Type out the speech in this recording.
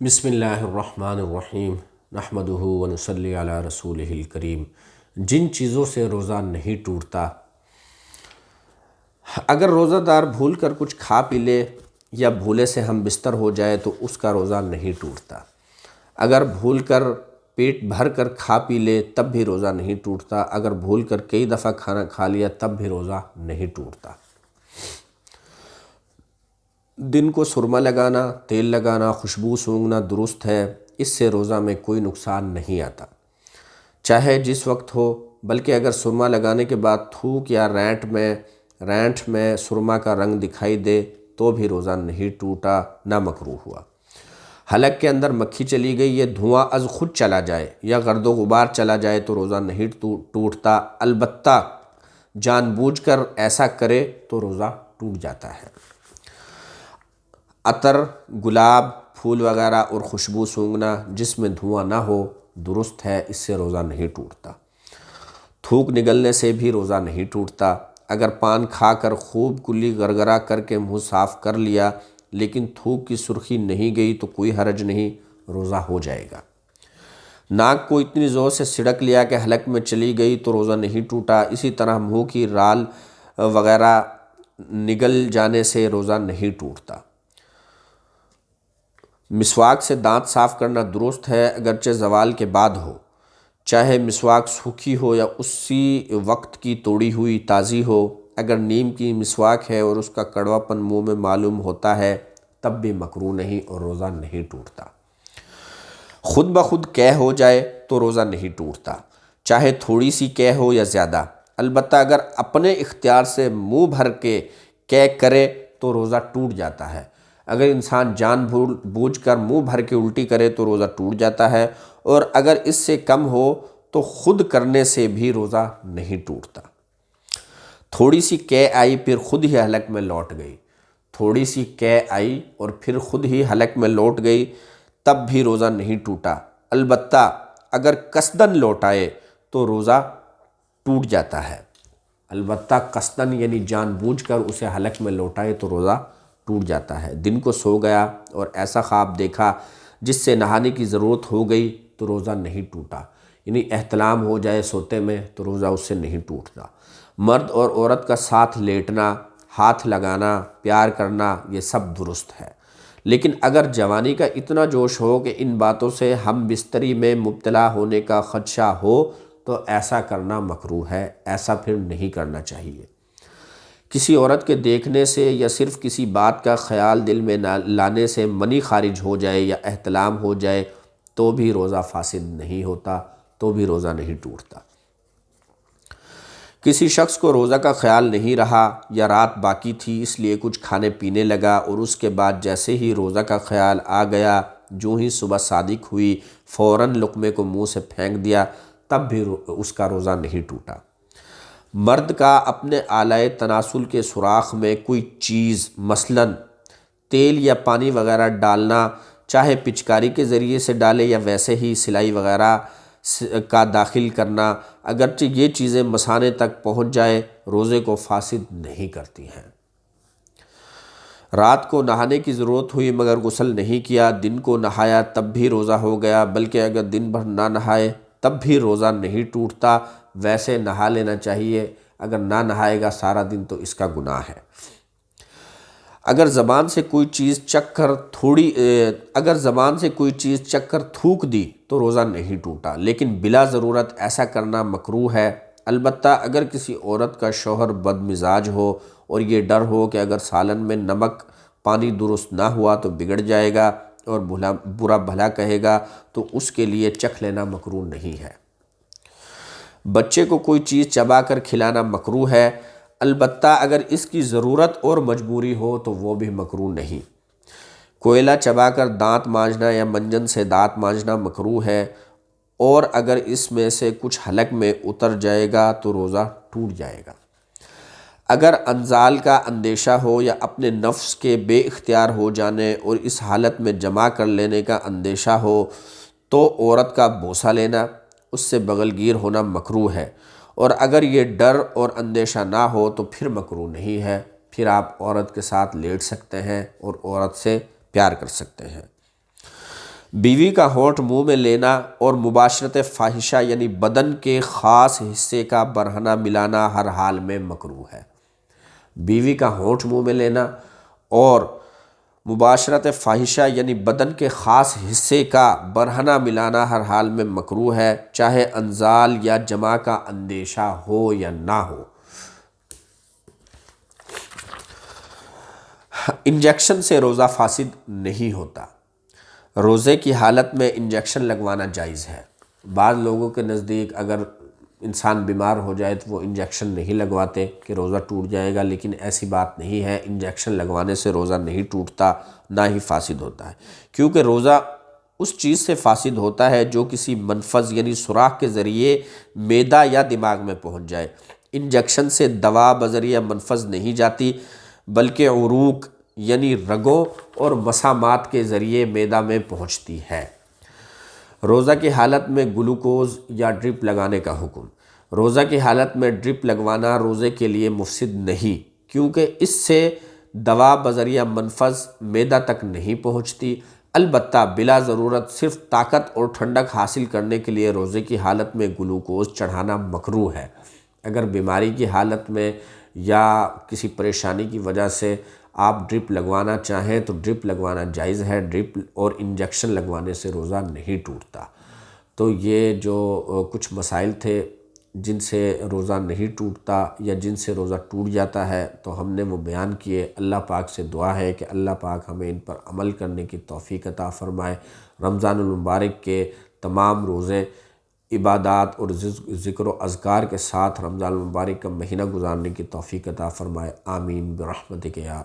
بسم اللہ الرحمن الرحیم نحمدہ ونصلی علی رسولہ الکریم۔ جن چیزوں سے روزہ نہیں ٹوٹتا، اگر روزہ دار بھول کر کچھ کھا پی لے یا بھولے سے ہم بستر ہو جائے تو اس کا روزہ نہیں ٹوٹتا۔ اگر بھول کر پیٹ بھر کر کھا پی لے تب بھی روزہ نہیں ٹوٹتا۔ اگر بھول کر کئی دفعہ کھانا کھا لیا تب بھی روزہ نہیں ٹوٹتا۔ دن کو سرما لگانا، تیل لگانا، خوشبو سونگھنا درست ہے، اس سے روزہ میں کوئی نقصان نہیں آتا، چاہے جس وقت ہو۔ بلکہ اگر سرما لگانے کے بعد تھوک یا رینٹ میں سرما کا رنگ دکھائی دے تو بھی روزہ نہیں ٹوٹا، نہ مکروہ ہوا۔ حلق کے اندر مکھی چلی گئی، یہ دھواں از خود چلا جائے یا گرد و غبار چلا جائے تو روزہ نہیں ٹوٹتا، البتہ جان بوجھ کر ایسا کرے تو روزہ ٹوٹ جاتا ہے۔ عطر، گلاب، پھول وغیرہ اور خوشبو سونگھنا جس میں دھواں نہ ہو درست ہے، اس سے روزہ نہیں ٹوٹتا۔ تھوک نگلنے سے بھی روزہ نہیں ٹوٹتا۔ اگر پان کھا کر خوب کلی گرگرا کر کے منہ صاف کر لیا لیکن تھوک کی سرخی نہیں گئی تو کوئی حرج نہیں، روزہ ہو جائے گا۔ ناک کو اتنی زور سے سڑک لیا کہ حلق میں چلی گئی تو روزہ نہیں ٹوٹا۔ اسی طرح منہ کی رال وغیرہ نگل جانے سے روزہ نہیں ٹوٹتا۔ مسواک سے دانت صاف کرنا درست ہے، اگرچہ زوال کے بعد ہو، چاہے مسواک سوکھی ہو یا اسی وقت کی توڑی ہوئی تازی ہو۔ اگر نیم کی مسواک ہے اور اس کا کڑوا پن منہ میں معلوم ہوتا ہے تب بھی مکروہ نہیں اور روزہ نہیں ٹوٹتا۔ خود بخود قے ہو جائے تو روزہ نہیں ٹوٹتا، چاہے تھوڑی سی قے ہو یا زیادہ، البتہ اگر اپنے اختیار سے منہ بھر کے قے کرے تو روزہ ٹوٹ جاتا ہے۔ اگر انسان جان بوجھ کر منہ بھر کے الٹی کرے تو روزہ ٹوٹ جاتا ہے، اور اگر اس سے کم ہو تو خود کرنے سے بھی روزہ نہیں ٹوٹتا۔ تھوڑی سی قے آئی پھر خود ہی حلق میں لوٹ گئی، تھوڑی سی قے آئی اور پھر خود ہی حلق میں لوٹ گئی تب بھی روزہ نہیں ٹوٹا، البتہ اگر قصداً لوٹائے تو روزہ ٹوٹ جاتا ہے۔ البتہ قصداً یعنی جان بوجھ کر اسے حلق میں لوٹائے تو روزہ ٹوٹ جاتا ہے۔ دن کو سو گیا اور ایسا خواب دیکھا جس سے نہانے کی ضرورت ہو گئی تو روزہ نہیں ٹوٹا، یعنی احتلام ہو جائے سوتے میں تو روزہ اس سے نہیں ٹوٹتا۔ مرد اور عورت کا ساتھ لیٹنا، ہاتھ لگانا، پیار کرنا یہ سب درست ہے، لیکن اگر جوانی کا اتنا جوش ہو کہ ان باتوں سے ہم بستری میں مبتلا ہونے کا خدشہ ہو تو ایسا کرنا مکروہ ہے، ایسا پھر نہیں کرنا چاہیے۔ کسی عورت کے دیکھنے سے یا صرف کسی بات کا خیال دل میں لانے سے منی خارج ہو جائے یا احتلام ہو جائے تو بھی روزہ فاسد نہیں ہوتا، تو بھی روزہ نہیں ٹوٹتا۔ کسی شخص کو روزہ کا خیال نہیں رہا یا رات باقی تھی اس لیے کچھ کھانے پینے لگا اور اس کے بعد جیسے ہی روزہ کا خیال آ گیا، جو ہی صبح صادق ہوئی فوراً لقمے کو منہ سے پھینک دیا تب بھی اس کا روزہ نہیں ٹوٹا۔ مرد کا اپنے آلائے تناسل کے سوراخ میں کوئی چیز مثلاً تیل یا پانی وغیرہ ڈالنا، چاہے پچکاری کے ذریعے سے ڈالے یا ویسے ہی سلائی وغیرہ کا داخل کرنا، اگرچہ یہ چیزیں مثانے تک پہنچ جائے روزے کو فاسد نہیں کرتی ہیں۔ رات کو نہانے کی ضرورت ہوئی مگر غسل نہیں کیا، دن کو نہایا تب بھی روزہ ہو گیا، بلکہ اگر دن بھر نہ نہائے تب بھی روزہ نہیں ٹوٹتا، ویسے نہا لینا چاہیے، اگر نہ نہائے گا سارا دن تو اس کا گناہ ہے۔ اگر زبان سے کوئی چیز چکھ کر تھوک دی تو روزہ نہیں ٹوٹا، لیکن بلا ضرورت ایسا کرنا مکروہ ہے، البتہ اگر کسی عورت کا شوہر بد مزاج ہو اور یہ ڈر ہو کہ اگر سالن میں نمک پانی درست نہ ہوا تو بگڑ جائے گا اور برا بھلا کہے گا تو اس کے لیے چکھ لینا مکروہ نہیں ہے۔ بچے کو کوئی چیز چبا کر کھلانا مکروہ ہے، البتہ اگر اس کی ضرورت اور مجبوری ہو تو وہ بھی مکروہ نہیں۔ کوئلہ چبا کر دانت مانجنا یا منجن سے دانت مانجنا مکروہ ہے، اور اگر اس میں سے کچھ حلق میں اتر جائے گا تو روزہ ٹوٹ جائے گا۔ اگر انزال کا اندیشہ ہو یا اپنے نفس کے بے اختیار ہو جانے اور اس حالت میں جمع کر لینے کا اندیشہ ہو تو عورت کا بوسہ لینا، اس سے بغل گیر ہونا مکروہ ہے، اور اگر یہ ڈر اور اندیشہ نہ ہو تو پھر مکروہ نہیں ہے، پھر آپ عورت کے ساتھ لیٹ سکتے ہیں اور عورت سے پیار کر سکتے ہیں۔ بیوی کا ہونٹ منہ میں لینا اور مباشرت فاحشہ یعنی بدن کے خاص حصے کا برہنہ ملانا ہر حال میں مکروہ ہے۔ بیوی کا ہونٹ منہ میں لینا اور مباشرت فاحشہ یعنی بدن کے خاص حصے کا برہنہ ملانا ہر حال میں مکروہ ہے، چاہے انزال یا جماع کا اندیشہ ہو یا نہ ہو۔ انجیکشن سے روزہ فاسد نہیں ہوتا۔ روزے کی حالت میں انجیکشن لگوانا جائز ہے۔ بعض لوگوں کے نزدیک اگر انسان بیمار ہو جائے تو وہ انجیکشن نہیں لگواتے کہ روزہ ٹوٹ جائے گا، لیکن ایسی بات نہیں ہے۔ انجیکشن لگوانے سے روزہ نہیں ٹوٹتا، نہ ہی فاسد ہوتا ہے، کیونکہ روزہ اس چیز سے فاسد ہوتا ہے جو کسی منفذ یعنی سوراخ کے ذریعے معدہ یا دماغ میں پہنچ جائے۔ انجیکشن سے دوا بذریعہ منفذ نہیں جاتی، بلکہ عروق یعنی رگوں اور مسامات کے ذریعے معدہ میں پہنچتی ہے۔ روزہ کی حالت میں گلوکوز یا ڈرپ لگانے کا حکم۔ روزہ کی حالت میں ڈرپ لگوانا روزے کے لیے مفسد نہیں، کیونکہ اس سے دوا بذریعہ منفذ معدہ تک نہیں پہنچتی۔ البتہ بلا ضرورت صرف طاقت اور ٹھنڈک حاصل کرنے کے لیے روزے کی حالت میں گلوکوز چڑھانا مکروہ ہے۔ اگر بیماری کی حالت میں یا کسی پریشانی کی وجہ سے آپ ڈرپ لگوانا چاہیں تو ڈرپ لگوانا جائز ہے۔ ڈرپ اور انجیکشن لگوانے سے روزہ نہیں ٹوٹتا۔ تو یہ جو کچھ مسائل تھے جن سے روزہ نہیں ٹوٹتا یا جن سے روزہ ٹوٹ جاتا ہے تو ہم نے وہ بیان کیے۔ اللہ پاک سے دعا ہے کہ اللہ پاک ہمیں ان پر عمل کرنے کی توفیق عطا فرمائے۔ رمضان المبارک کے تمام روزے عبادات اور ذکر و اذکار کے ساتھ رمضان المبارک کا مہینہ گزارنے کی توفیق عطا فرمائے۔ آمین برحمتک یا